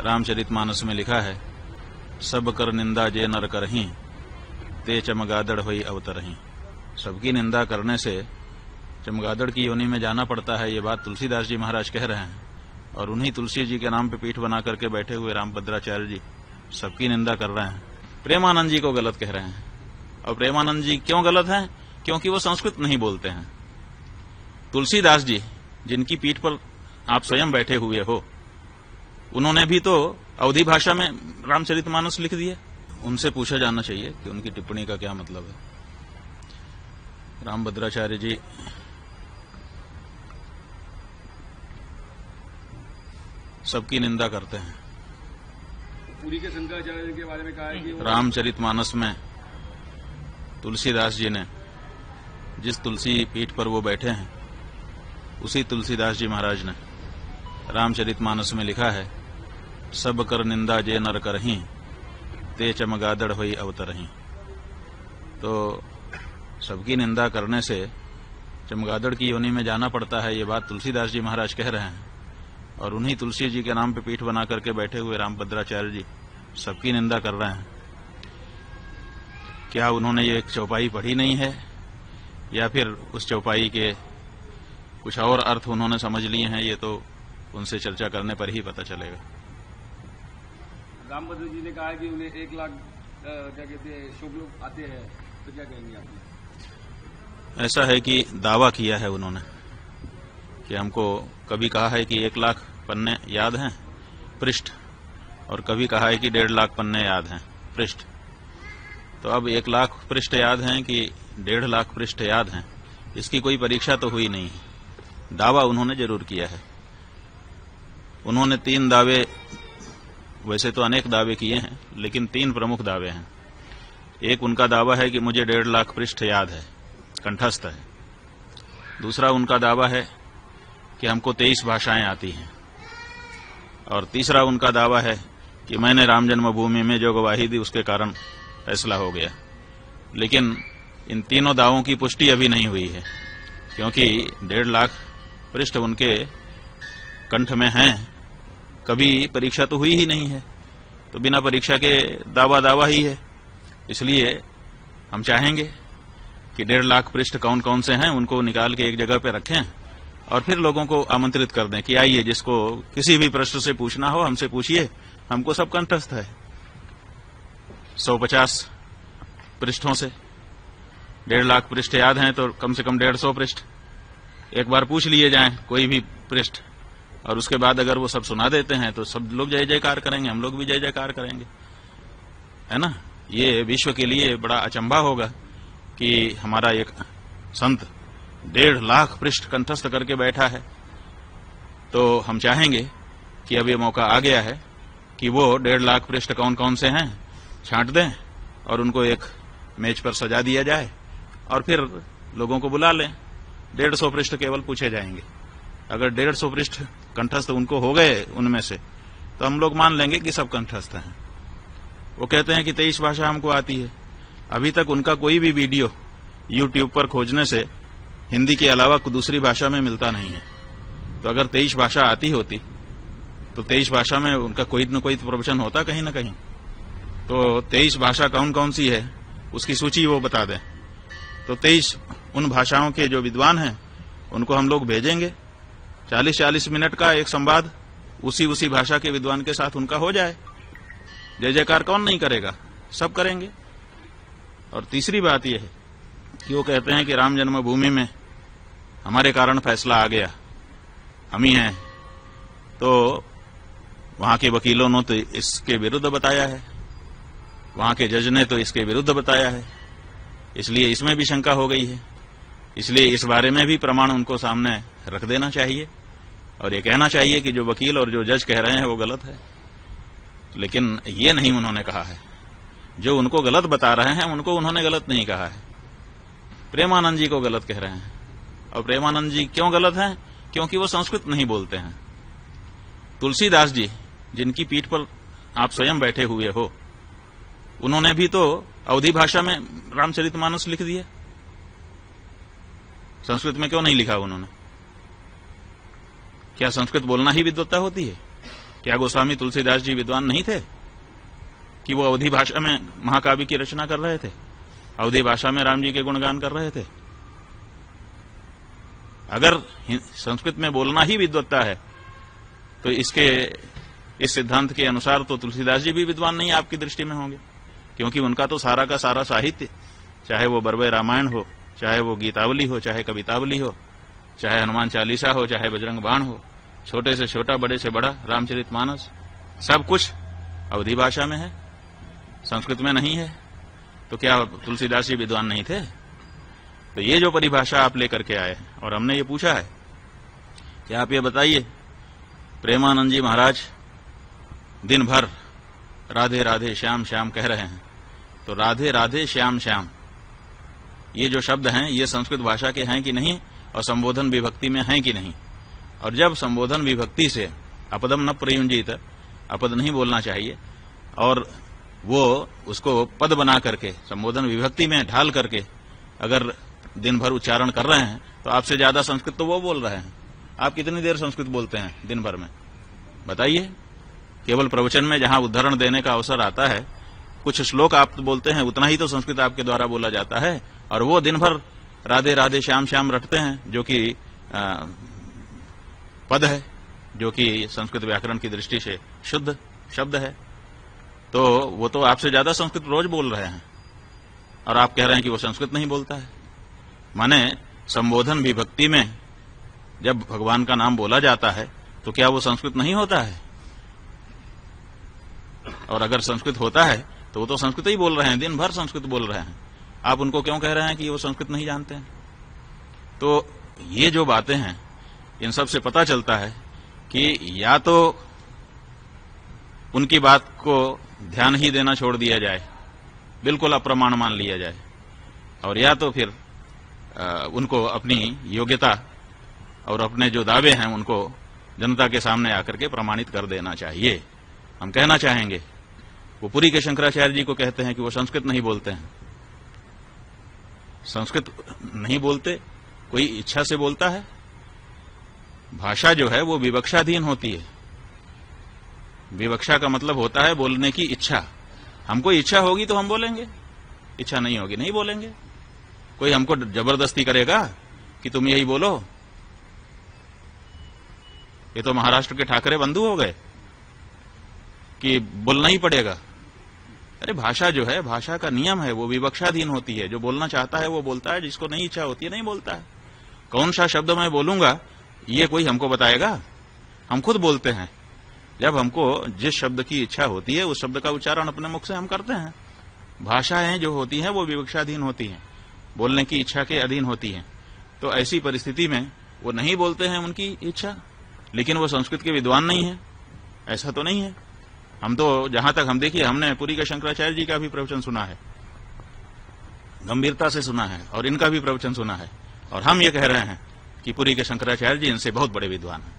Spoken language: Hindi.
रामचरितमानस में लिखा है, सब कर निंदा जे नर करहीं, ते चमगादड़ होई अवतरहीं। सबकी निंदा करने से चमगादड़ की योनि में जाना पड़ता है, ये बात तुलसीदास जी महाराज कह रहे हैं। और उन्हीं तुलसी जी के नाम पे पीठ बना करके बैठे हुए रामभद्राचार्य जी सबकी निंदा कर रहे हैं, प्रेमानंद जी को गलत कह रहे हैं। और प्रेमानंद जी क्यों गलत हैं? क्योंकि वो संस्कृत नहीं बोलते हैं। तुलसीदास जी जिनकी पीठ पर आप स्वयं बैठे हुए हो, उन्होंने भी तो अवधी भाषा में रामचरितमानस लिख दिया। उनसे पूछा जाना चाहिए कि उनकी टिप्पणी का क्या मतलब है। रामभद्राचार्य जी सबकी निंदा करते हैं। पूरी के शंकराचार्य के बारे में कहा है कि रामचरितमानस में तुलसीदास जी ने जिस तुलसी पीठ पर वो बैठे हैं, उसी तुलसीदास जी महाराज ने रामचरितमानस में लिखा है, सब कर निंदा जे नर करहीं, ते चमगादड़ होई अवतरहीं। तो सबकी निंदा करने से चमगादड़ की योनि में जाना पड़ता है, ये बात तुलसीदास जी महाराज कह रहे हैं। और उन्हीं तुलसी जी के नाम पे पीठ बना करके बैठे हुए रामभद्राचार्य जी सबकी निंदा कर रहे हैं। क्या उन्होंने ये एक चौपाई पढ़ी नहीं है, या फिर उस चौपाई के कुछ और अर्थ उन्होंने समझ लिए हैं? ये तो उनसे चर्चा करने पर ही पता चलेगा। रामभद्र जी ने कहा है कि उन्हें 1 लाख क्या कहते हैं शुभ लोग आते हैं, तो क्या कहेंगे आप? ऐसा है कि दावा किया है उन्होंने कि हमको कभी कहा है कि 1 लाख पन्ने याद हैं पृष्ठ, और कभी कहा है कि 1.5 लाख पन्ने याद हैं पृष्ठ। तो अब 1 लाख पृष्ठ याद हैं कि 1.5 लाख पृष्ठ याद हैं, इसकी कोई परीक्षा तो हुई नहीं है। दावा उन्होंने जरूर किया है। उन्होंने 3 दावे, वैसे तो अनेक दावे किए हैं, लेकिन 3 प्रमुख दावे हैं। एक उनका दावा है कि मुझे 1.5 लाख पृष्ठ याद है, कंठस्थ है। दूसरा उनका दावा है कि हमको 23 भाषाएं आती हैं। और तीसरा उनका दावा है कि मैंने राम जन्मभूमि में जो गवाही दी उसके कारण फैसला हो गया। लेकिन इन तीनों दावों की पुष्टि अभी नहीं हुई है, क्योंकि 1.5 लाख पृष्ठ उनके कंठ में हैं, कभी परीक्षा तो हुई ही नहीं है, तो बिना परीक्षा के दावा ही है। इसलिए हम चाहेंगे कि 1.5 लाख पृष्ठ कौन कौन से हैं उनको निकाल के एक जगह पे रखें और फिर लोगों को आमंत्रित कर दें कि आइए, जिसको किसी भी प्रश्न से पूछना हो हमसे पूछिए, हमको सब कंठस्थ है। 150 पृष्ठों से 1.5 लाख पृष्ठ याद हैं, तो कम से कम 150 पृष्ठ एक बार पूछ लिए जाएं कोई भी पृष्ठ, और उसके बाद अगर वो सब सुना देते हैं तो सब लोग जय जयकार करेंगे, हम लोग भी जय जयकार करेंगे, है ना। ये विश्व के लिए बड़ा अचंभा होगा कि हमारा एक संत 1.5 लाख पृष्ठ कंठस्थ करके बैठा है। तो हम चाहेंगे कि अब ये मौका आ गया है कि वो 1.5 लाख पृष्ठ कौन कौन से हैं छांट दें और उनको एक मेज पर सजा दिया जाए और फिर लोगों को बुला लें। 150 पृष्ठ केवल पूछे जाएंगे। अगर 150 पृष्ठ कंठस्थ उनको हो गए उनमें से, तो हम लोग मान लेंगे कि सब कंठस्थ हैं। वो कहते हैं कि 23 भाषा हमको आती है। अभी तक उनका कोई भी वीडियो YouTube पर खोजने से हिंदी के अलावा दूसरी भाषा में मिलता नहीं है। तो अगर 23 भाषा आती होती तो 23 भाषा में उनका कोई न कोई प्रवचन होता कहीं न कहीं। तो 23 भाषा कौन कौन सी है उसकी सूची वो बता दें। तो 23 उन भाषाओं के जो विद्वान हैं उनको हम लोग भेजेंगे। 40-40 मिनट का एक संवाद उसी भाषा के विद्वान के साथ उनका हो जाए। जय जयकार कौन नहीं करेगा, सब करेंगे। और तीसरी बात यह है कि वो कहते हैं कि राम जन्मभूमि में हमारे कारण फैसला आ गया, हम ही हैं। तो वहां के वकीलों ने तो इसके विरुद्ध बताया है, वहां के जज ने तो इसके विरुद्ध बताया है, इसलिए इसमें भी शंका हो गई है। इसलिए इस बारे में भी प्रमाण उनको सामने रख देना चाहिए और ये कहना चाहिए कि जो वकील और जो जज कह रहे हैं वो गलत है। लेकिन ये नहीं उन्होंने कहा है। जो उनको गलत बता रहे हैं उनको उन्होंने गलत नहीं कहा है, प्रेमानंद जी को गलत कह रहे हैं। और प्रेमानंद जी क्यों गलत हैं? क्योंकि वो संस्कृत नहीं बोलते हैं। तुलसीदास जी जिनकी पीठ पर आप स्वयं बैठे हुए हो, उन्होंने भी तो अवधी भाषा में रामचरितमानस लिख दिया। संस्कृत में क्यों नहीं लिखा उन्होंने? क्या संस्कृत बोलना ही विद्वत्ता होती है? क्या गोस्वामी तुलसीदास जी विद्वान नहीं थे कि वो अवधी भाषा में महाकाव्य की रचना कर रहे थे, अवधी भाषा में राम जी के गुणगान कर रहे थे? अगर संस्कृत में बोलना ही विद्वत्ता है तो इस सिद्धांत के अनुसार तो तुलसीदास जी भी विद्वान नहीं आपकी दृष्टि में होंगे, क्योंकि उनका तो सारा का सारा साहित्य, चाहे वो बरवे रामायण हो, चाहे वो गीतावली हो, चाहे कवितावली हो, चाहे हनुमान चालीसा हो, चाहे बजरंग बाण हो, छोटे से छोटा बड़े से बड़ा रामचरितमानस, सब कुछ अवधी भाषा में है, संस्कृत में नहीं है। तो क्या तुलसीदास जी विद्वान नहीं थे? तो ये जो परिभाषा आप लेकर के आए और हमने ये पूछा है कि आप ये बताइए, प्रेमानंद जी महाराज दिन भर राधे राधे श्याम श्याम कह रहे हैं, तो राधे राधे श्याम श्याम ये जो शब्द हैं ये संस्कृत भाषा के हैं कि नहीं, और संबोधन विभक्ति में हैं कि नहीं? और जब संबोधन विभक्ति से अपदम न प्रयुंजित, अपद नहीं बोलना चाहिए, और वो उसको पद बना करके संबोधन विभक्ति में ढाल करके अगर दिन भर उच्चारण कर रहे हैं तो आपसे ज्यादा संस्कृत तो वो बोल रहे हैं। आप कितनी देर संस्कृत बोलते हैं दिन भर में, बताइए? केवल प्रवचन में जहां उदाहरण देने का अवसर आता है, कुछ श्लोक आप बोलते हैं, उतना ही तो संस्कृत आपके द्वारा बोला जाता है, और वो दिन भर राधे राधे श्याम श्याम रटते हैं, जो कि पद है, जो कि संस्कृत व्याकरण की दृष्टि से शुद्ध शब्द है। तो वो तो आपसे ज्यादा संस्कृत रोज बोल रहे हैं, और आप कह रहे हैं कि वो संस्कृत नहीं बोलता है। माने संबोधन विभक्ति में जब भगवान का नाम बोला जाता है तो क्या वो संस्कृत नहीं होता है? और अगर संस्कृत होता है तो वो तो संस्कृत ही बोल रहे हैं, दिन भर संस्कृत बोल रहे हैं। आप उनको क्यों कह रहे हैं कि वो संस्कृत नहीं जानते हैं? तो ये जो बातें हैं, इन सब से पता चलता है कि या तो उनकी बात को ध्यान ही देना छोड़ दिया जाए, बिल्कुल अप्रमाण मान लिया जाए, और या तो फिर उनको अपनी योग्यता और अपने जो दावे हैं उनको जनता के सामने आकर के प्रमाणित कर देना चाहिए। हम कहना चाहेंगे, वो पुरी के शंकराचार्य जी को कहते हैं कि वो संस्कृत नहीं बोलते हैं। संस्कृत नहीं बोलते, कोई इच्छा से बोलता है? भाषा जो है वो विवक्षाधीन होती है। विवक्षा का मतलब होता है बोलने की इच्छा। हमको इच्छा होगी तो हम बोलेंगे, इच्छा नहीं होगी नहीं बोलेंगे। कोई हमको जबरदस्ती करेगा कि तुम यही बोलो? ये तो महाराष्ट्र के ठाकरे बंधु हो गए कि बोलना ही पड़ेगा। अरे भाषा जो है, भाषा का नियम है, वो विवक्षाधीन होती है। जो बोलना चाहता है वो बोलता है, जिसको नहीं इच्छा होती है नहीं बोलता है। कौन सा शब्द मैं बोलूंगा ये कोई हमको बताएगा? हम खुद बोलते हैं। जब हमको जिस शब्द की इच्छा होती है उस शब्द का उच्चारण अपने मुख से हम करते हैं। भाषाएं जो होती हैं वो विवक्षाधीन होती हैं, बोलने की इच्छा के अधीन होती हैं। तो ऐसी परिस्थिति में वो नहीं बोलते हैं उनकी इच्छा, लेकिन वो संस्कृत के विद्वान नहीं है, ऐसा तो नहीं है। हम तो जहां तक हम देखिए, हमने पुरी के शंकराचार्य जी का भी प्रवचन सुना है, गंभीरता से सुना है, और इनका भी प्रवचन सुना है, और हम ये कह रहे हैं कि पुरी के शंकराचार्य जी इनसे बहुत बड़े विद्वान हैं।